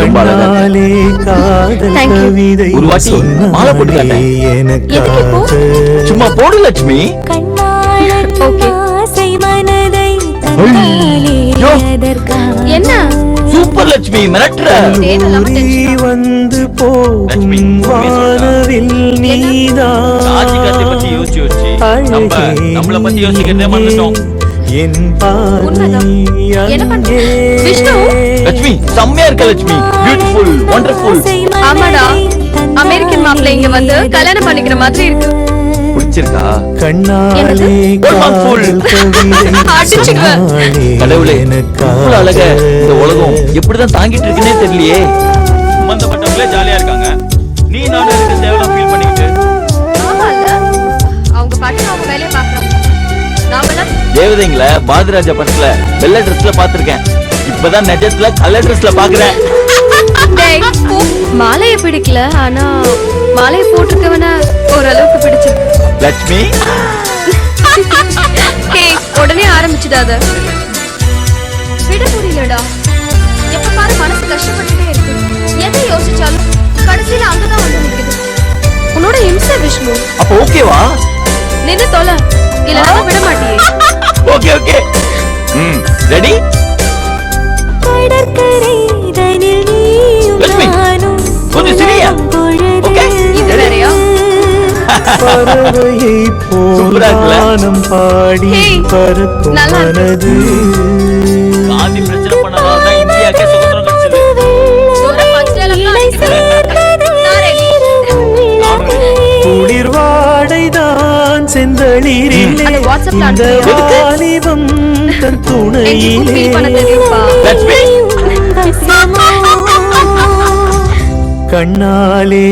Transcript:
ரொம்ப அழகா இருக்கு. Thank you. ஒரு வாட்டி மாலை போட்டு காட்டேன். எதுக்கு இப்போ? சும்மா போடு லட்சுமி. ஓகே. ஐயோ, என்ன சூப்பர் லட்சுமி, மிரட்டுற. தேவையில்லாம tension வந்து போகும் லட்சுமி, உண்மையை சொல்றா. வானவில் நீதான் ராஜி கார்த்தி பத்தி யோசிச்சு யோசிச்சு நம்மள பத்தி யோசிக்கிறதே மறந்துட்டோம். என் பார்வை என்ன பண்ற? அங்கே. விஷ்ணு லட்சுமி செம்மையா இருக்க லட்சுமி, பியூட்டிஃபுல், வண்டர்ஃபுல். ஆமாடா, அமெரிக்கன் மாப்பிள்ளை இங்க வந்து கல்யாணம் பண்ணிக்கிற மாதிரி இருக்கு. பிடிச்சிருக்கா? கண்ணாலே ஒரு காதல் கவிதை அடிச்சுக்குவேன். சொன்னாலே கடவுளே, எனக்காக. இவ்வளவு அழக இந்த உலகம் எப்படிதான் தாங்கிட்டு இருக்குன்னே தெரியலையே. சம்பந்தப்பட்டவங்களே ஜாலியா இருக்காங்க, நீ நானும் இருக்க தேவையான ஃபீல் பண்ணிக்கிட்டு. ஆமால்ல, அவங்க பாட்டு அவங்க வேலையை பாக்குறாங்க. நாமெல்லாம் தேவதைங்கள பாரதிராஜா படத்துல வெள்ளை ட்ரெஸ்ல பாத்திருக்கேன், இப்பதான் நெஜத்துல கலர் ட்ரெஸ்ல பாக்குறேன். டேய், போ. மாலையை பிடிக்கல, ஆனா மாலையை போட்டிருக்கவன ஓரளவுக்கு பிடிச்சிருக்கு. லட்சுமி, ஏய், உடனே ஆரம்பிச்சுடாத. விட முடியலடா. எப்ப பாரு மனசு கஷ்டப்பட்டுட்டே இருக்கு. எதை யோசிச்சாலும் கடைசியில அங்கதான் வந்து நிக்குது. உன்னோட இம்சை விஷ்ணு. அப்ப ஓகேவா? நின்னு தொலை, இல்லைன்னா விட மாட்டியே. Okay okay, ready? லட்சுமி, கொஞ்சம் சிரியா. ஓகே, இது வேறயா? பறவையை போல் சூப்பரா இருக்குல்ல? வானம் பாடி ஹேய், பறக்கும் நல்லா இருக்கு. மனது காந்தி பிரச்சனை பண்ணதால தான் இந்தியாக்கே சுதந்திரம் கிடைச்சது. ஒரு பஞ்சலம்லாம் நான் ready. குளிர் வாடைதான் செந்தளிரிலே அது WhatsApp-ல இந்த அனுப்புறியா? வாலிபம் தன் எங்களுக்கும் துணையிலே feel பண்ண தெரியும்பா. லட்சுமி, கண்ணாலே